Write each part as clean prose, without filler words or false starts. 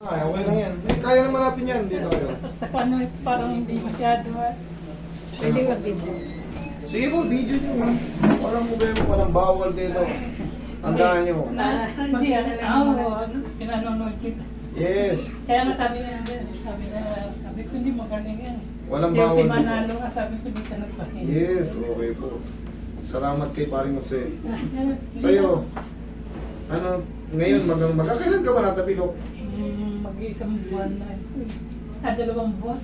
Ay, okay lang yan. Eh, kaya naman natin yan. Dito kayo. At saka ano, parang hindi masyado. Pwede mag-video. Sige po, video nyo. Walang problema, walang bawal dito. Tandaan nyo. Hindi, pinanonood kita. Yes. Kaya nga sabi ko hindi magaling yan. Walang Si bawal Manalo dito. nga sabi ko dito nagpahin. Yes, okay po. Salamat kay paring Jose. Sa'yo, ano, ngayon, magkakailan ka ba natapilok? Mag-iisang buwan na ito. 2 buwan.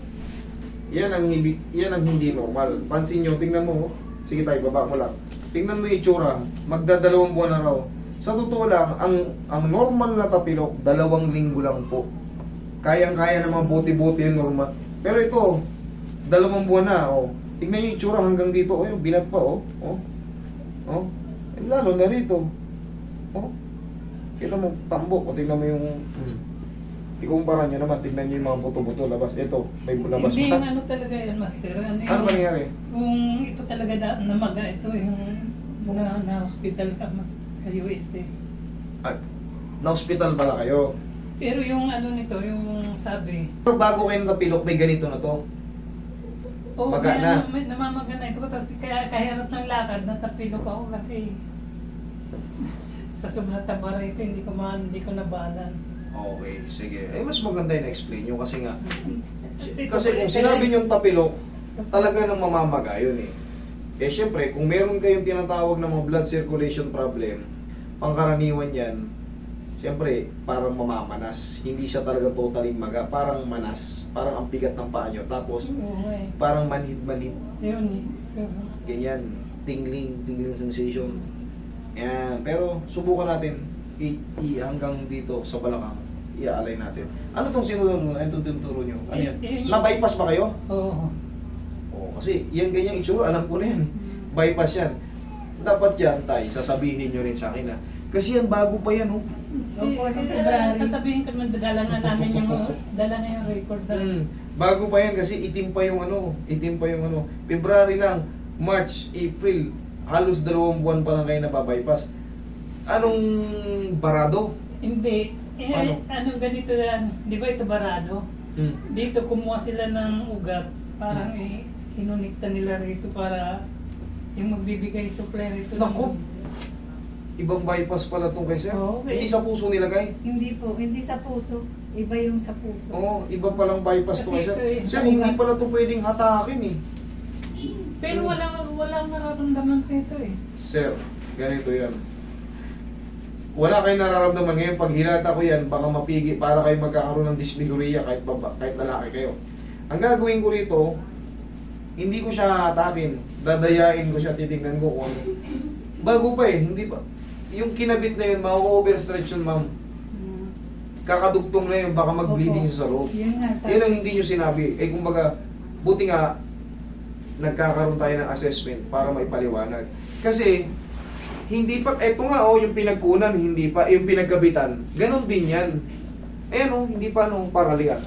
Yan ang hindi normal. Pansin nyo, tingnan mo. Sige tayo, baba mo lang. Tingnan mo yung itsura. Magdadalawang buwan na raw. Sa totoo lang, ang normal na tapilok, 2 linggo lang po. Kayang-kaya ng mga buti-buti yung normal. Pero ito, 2 buwan na. Oh. Tingnan nyo yung itsura hanggang dito. Oh, yung binat pa. Oh. Oh. Oh. Eh, lalo na rito. Oh. Kita mo, tambok. O, tingnan mo yung... Ikumpara nyo naman, tingnan nyo yung mga buto-buto labas. Ito, may labas Hindi pa. yung ano talaga yan, Master. Ano ba nangyari? Kung ito talaga namaga, ito yung na-hospital ka mas sa UST. At, na-hospital pala kayo. Pero yung ano nito, yung sabi, Pero bago kayo natapilok, may ganito na to. oh, Maga na. may namamaga na ito. Tapos kaya kahirap ng lakad, natapilok ako kasi sa sobrang taba rito, hindi ko nabalan. Okay, sige. Eh, mas maganda yung explain nyo kasi nga. Ito, Kasi kung sinabi nyo yung tapilok, talaga nang mamamaga yun eh. Eh, syempre, kung meron kayong tinatawag na mga blood circulation problem, pangkaraniwan yan, syempre, parang mamamanas. Hindi siya talaga totally maga. Parang manas. Parang ang bigat ng paa nyo. Tapos, Oo eh. parang manhid-manhid. Yun eh. Ganyan. Tingling sensation. Yan. Pero, subukan natin hanggang dito sa balakang. I-alay natin. Ano tong sinulong mo? Ano itong tinuturo nyo? Ano yan? Na-bypass ba kayo? Oo. Oo. Kasi, yan ganyang itsura. Alam ko na yan. Bypass yan. Dapat yan, tay, sasabihin nyo rin sa akin na. Kasi yan, bago pa yan, oh. Sasabihin ko naman, dala na namin yung record na. Bago pa yan kasi itim pa yung ano, February lang, March, April, halos 2 buwan pa lang kayo nababypass. Anong barado? Hindi. Ano? Ano ganito yan? Di ba ito barado? Dito kumuha sila ng ugat. Parang inunikta nila rito para yung magbibigay supply rito. Naku! Ibang bypass pala itong kay sir. Oo, okay. Hindi sa puso nilagay. Hindi po, hindi sa puso. Iba yung sa puso. Oo, iba palang bypass to kay Kasi sir. ito eh, Sir, sa hindi ugat. pala ito pwedeng hatakin eh. Pero walang nararamdaman ko ito eh. Sir, ganito yan. Wala kayong nararamdaman ngayon. Pag hinata ko yan, baka mapigi para kayo magkakaroon ng dysmenorrhea kahit lalaki kayo. Ang gagawin ko rito, hindi ko siya hatakin. Dadayain ko siya, titignan ko kung ano. Bago pa eh, hindi pa. Yung kinabit na yun, ma-overstretch yun, ma'am. Kakadugtong na yun, baka mag-bleeding sa loob. Yun nga. Yun ang hindi nyo sinabi. Eh kumbaga, buti nga, nagkakaroon tayo ng assessment para may paliwanag. Kasi, hindi pa, eto nga yung pinagkunan, hindi pa, yung pinagkabitan, ganon din yan. Ayan hindi pa paralian.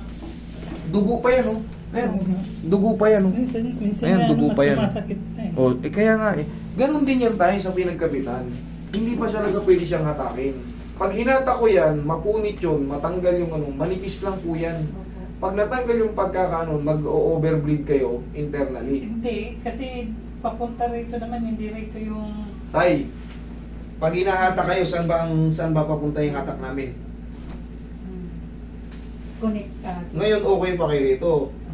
Dugo pa yan Ayan dugo pa yan Minsan Ayan, na dugo mas pa yan. sumasakit na eh. Kaya nga ganon din yan tayo sa pinagkabitan. Hindi pa talaga pwede siyang hatakin. Pag hinata ko yan, mapunit yun, matanggal yung manipis lang po yan. Pag natanggal yung pagkakaano, mag-overbleed kayo internally. Hindi, kasi papunta rito naman, hindi rito yung... Tay, pag hinahata kayo, saan ba papunta yung hatak namin? Connectad. Ngayon okay pa kayo rito.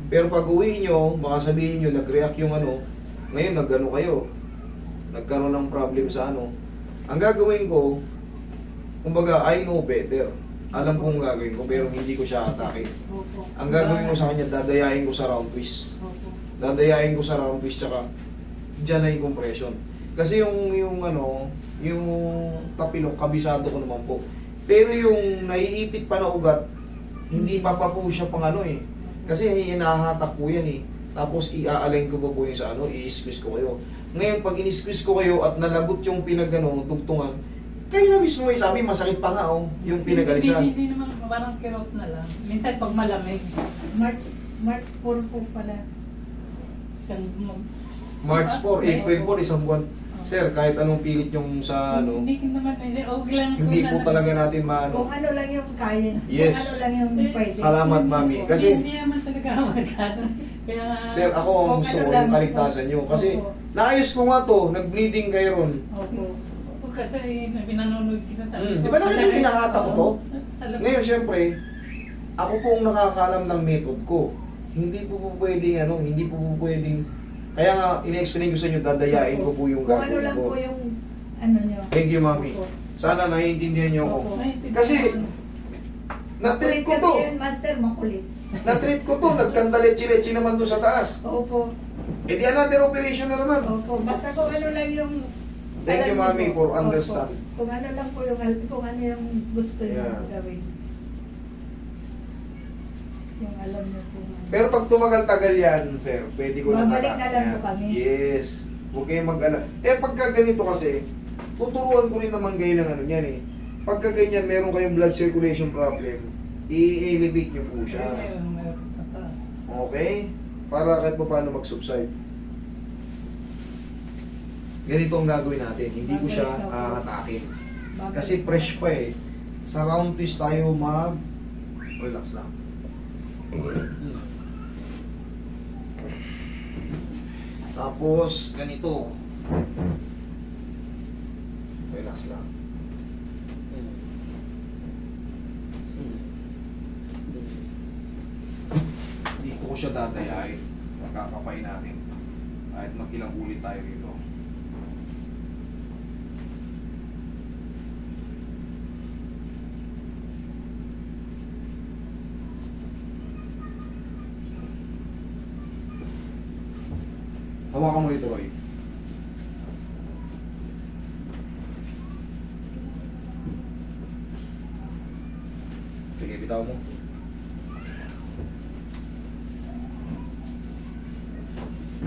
Pero pag uwi nyo, baka sabihin nyo, nag-react yung ngayon nag-ano kayo. Nagkaroon ng problem sa Ang gagawin ko, kumbaga, I know better. Alam kong gagawin ko, pero hindi ko siya atake. Opo. Ang gagawin ko sa kanya, dadayain ko sa round twist. Opo. Dadayain ko sa round twist, tsaka dyan na yung compression. Kasi yung tapilok, kabisado ko naman po. Pero yung naiipit pa na ugat, hindi pa po siya pang Kasi hinahatak po yan Tapos i-align ko pa po yung sa i-squeeze ko kayo. Ngayon, pag in-squeeze ko kayo at nalagot yung dugtungan, kayo na mismo may sabi, masakit pa nga yung pinagalisan. Hindi naman, parang kirot na lang. Minsan pag malamig. March 4 po pala. Isang... March 4, April 4, isang buwan. Sir, kahit anong pilit yung sa ano, Hindi naman, okay lang. hindi po na- talaga natin maano. Kung ano lang yung kaya. Yes. Kung ano lang yung pwede. Salamat, Mami. Opo. Kasi- Hindi naman talaga magkano. Kaya, Sir, ako ang Kung gusto ano ko lang yung kaligtasan nyo. Kasi Opo. naayos ko nga to, nag-bleeding kayo ron. Opo. kasi pinanonood kita sa Di ba nakita pinakata ko to? Alam mo. Ngayon, syempre, ako po ang nakakaalam ng method ko. Hindi po pwedeng ano, hindi po pwedeng. Kaya nga, ina-explain ko sa inyo, dadayain ko po yung Kung ano gagawin lang ko. po yung ano nyo. Thank you, Mami. Opo. Sana naiintindihan niyo ako. Opo. Kasi, na-treat ko Kasi to. yun, master, makulit. Na-treat ko to. Nagkandaletsi-letsi naman doon sa taas. Opo. Eh di another operation na naman. Opo. Basta kung ano lang yung... Thank you, alam Mami, niyo for po. understand. Opo. Kung ano lang po yung... Kung ano yung gusto niyo Yeah. gawin. Yung alam niyo po. Pero pag tumagal-tagal yan, sir, pwede ko na Babalik na hatakin lang yan. po kami. Yes. Huwag kayong mag-alala. Eh, pagka ganito kasi, tuturuan ko rin naman kayo ng ano yan eh. Pagka ganyan, meron kayong blood circulation problem, i-elevate nyo po siya. Meron tataas. Okay? Para kahit pa paano mag-subside. Ganito ang gagawin natin. Hindi ko siya Babalik na po. hatakin. Babalik Kasi na fresh po. pa eh. Sa round twist tayo mag... Relax lang. Tapos, ganito. Relax lang. Dito ko siya dadayain. Kakapay natin. Kahit mag-ilang ulit tayo dito. Hawakan mo ito, Roy. Sige, bitaw mo.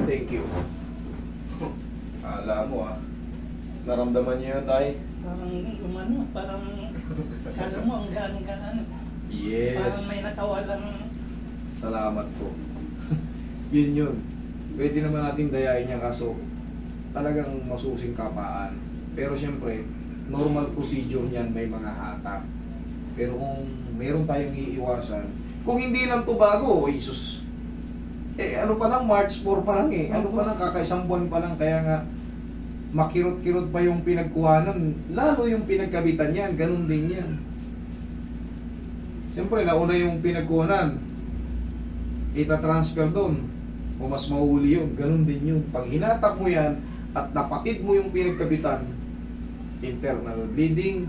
Thank you. Alam mo naramdaman niyo yun, Tay? Parang umano, parang kala mo ang gaan-gaan. Parang Yes. may nakawalang Salamat po. Yun. Pwede naman natin dayain niya kaso talagang masusing kapaan. Pero syempre, normal procedure niyan may mga hatak. Pero kung meron tayong iiwasan, kung hindi lang to bago, oh, Jesus. Eh ano pa lang, March 4 pa lang eh. Ano pa lang, kakaisang buwan pa lang. Kaya nga, makirot-kirot pa yung pinagkuhanan. Lalo yung pinagkabitan yan, ganun din yan. Siyempre, nauna yung pinagkuhanan. Ita-transfer doon. O mas mahuli yun, ganun din yun. Pag hinatak mo yan, at napatid mo yung pinagkabitan, internal bleeding,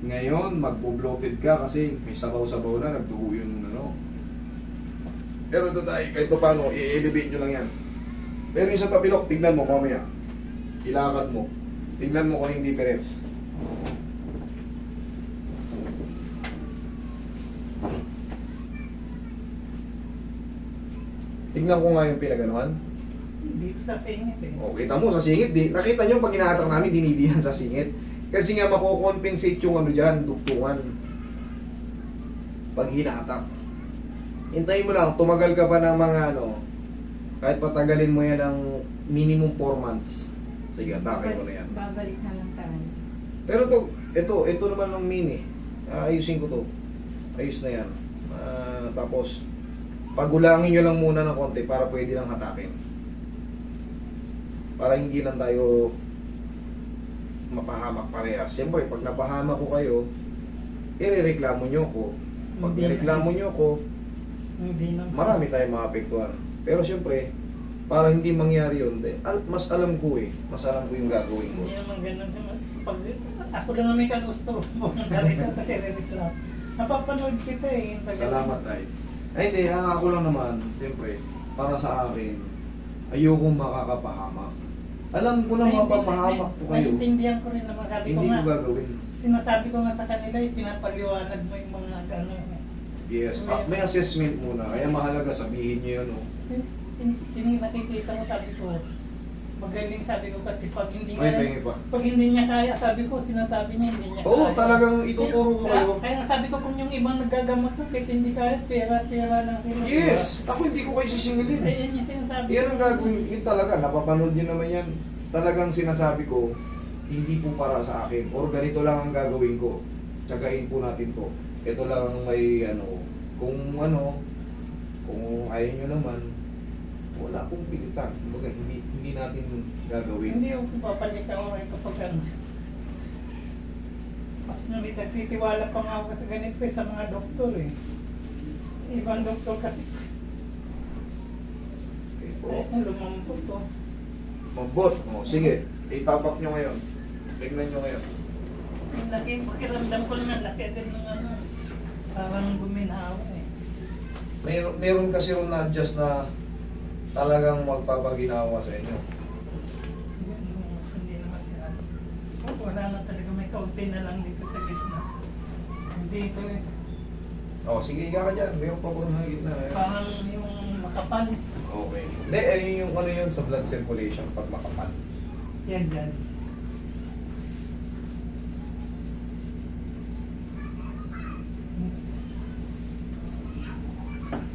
ngayon, magbo-bloated ka kasi may sabaw-sabaw na, nagdugo yung ano. Pero ito tayo, kahit pa paano, i-elevate nyo lang yan. Pero yung sa tapilok, tignan mo mamaya. Ilakad mo. Tignan mo kung yung difference. Tignan ko nga yung pinaganuhan. dito sa singit eh. O, kita mo sa singit, nakita nyo pag hinahatak namin, dinidihan sa singit. Kasi nga makukompensate yung ano dyan, dugtungan. Pag hinahatak. Hintayin mo lang, tumagal ka pa ng mga ano, kahit patagalin mo yan ng minimum 4 months. Sige, atake mo na yan. Babalik na lang tayo. Pero ito naman ang mini. Ayusin ko to. Ayos na yan. Tapos, pagulangin nyo lang muna ng konti para pwede lang hatakin. Para hindi lang tayo mapahamak parehas. Siyempre, pag napahamak ko kayo, irereklamo nyo ko. Pag Hindi na. nireklamo nyo ko, Hindi na. marami tayong maapektuhan. Pero siyempre, para hindi mangyari yun, mas alam ko eh. Mas alam ko yung gagawin ko. Hindi naman ganun. Pag ako lang naman ka gusto mo narito kasi reklamo. Napapanood kita eh. Salamat tayo. Ay hindi, ako lang naman, siyempre, para sa akin, ayokong makakapahamak. Alam ko na mapapahamak ko kayo. Naiintindihan ko rin naman. Sabi ko Hindi nga, ko gagawin. sinasabi ko nga sa kanila, pinapaliwanag mo yung mga gano'n. Yes, may assessment muna. Kaya mahalaga sabihin niyo yun. Oh. Nakikita mo, sabi ko, magaling sabi ko kasi pag hindi Ay, niya, tingin pa. pag hindi niya kaya, sabi ko, sinasabi niya hindi niya Oo, kaya. talagang ituturo ko kayo. Kaya nga sabi ko kung yung ibang nagagamot ko, kahit hindi kaya, pera lang kinuha. Yes! Ako hindi ko kayo sisingilin. Ay, yan yung sinasabi Yan ko. ang gagawin. Yun talaga, napapanood niyo naman yan. talagang sinasabi ko, hindi po para sa akin. Or ganito lang ang gagawin ko. Tsagain po natin to. Ito lang ang may kung ayaw nyo naman, wala akong pilitan. Kumbaga, hindi natin gagawin. Hindi ako papalit ako kapag ano. Mas nagtitiwala pa nga ako sa ganito sa mga doktor eh. Ibang doktor kasi, Okay po. lumampot to. Mabot. O, sige. Itapak nyo ngayon. Tignan nyo ngayon. Ang laki, pakiramdam ko naman, laki agad ng ano. Parang guminaw eh. Meron kasi rin na-adjust na talagang magpapaginawa sa inyo. Yan, mas hindi na masyado. Oh, wala na talaga, may kaunti na lang dito sa gitna. Hindi ko eh. O, sige, higa ka dyan. Meron pa po ng gitna. Parang yung makapal. Okay. Hindi, yung ano yun sa blood circulation pag makapal. Yan dyan.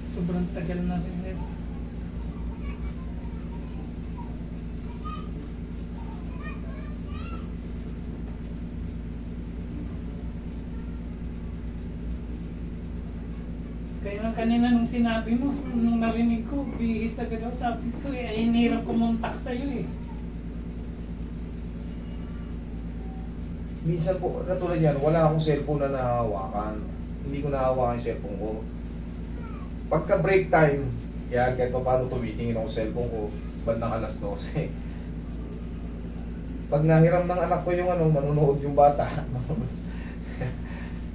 Sobrang tagal na rin eh. Kaya lang kanina nung sinabi mo, nung narinig ko, bihis agad ako, sabi ko eh, ay hinirap kumontak sa'yo eh. Minsan po, katulad yan, wala akong cellphone na nahahawakan. Hindi ko nahahawakan yung cellphone ko. Pagka break time, yan, kahit pa paano tumitingin ako sa cellphone ko, bandang alas 12. Pag nahiram ng anak ko yung manunood yung bata.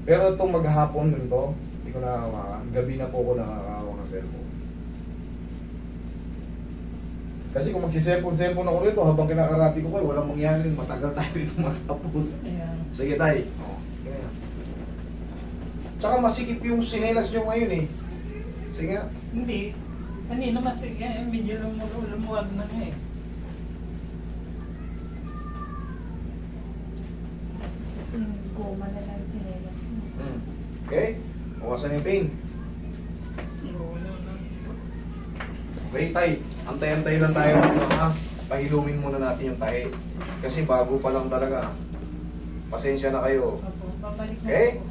Pero itong maghapon nun to, hindi ko nahahawakan. Gabi na po ako nakakahawak ng cellphone. Kasi kung magsi-cellphone ako rito, habang kinakarati ko kayo, walang mangyari, matagal tayo rito matapos. Ayan. Sige tayo. Ganyan. Tsaka masikip yung sinelas nyo ngayon eh. Sige nga. Hindi. Kanina mas medyo lumuwag na nga eh. Yung goma na lang chinelas. Okay? Bawasan yung pain. Okay, tay. Antay-antay lang tayo. Pahilumin muna natin yung tahi. Kasi bago pa lang talaga. Pasensya na kayo. Opo, babalik na Okay? ako.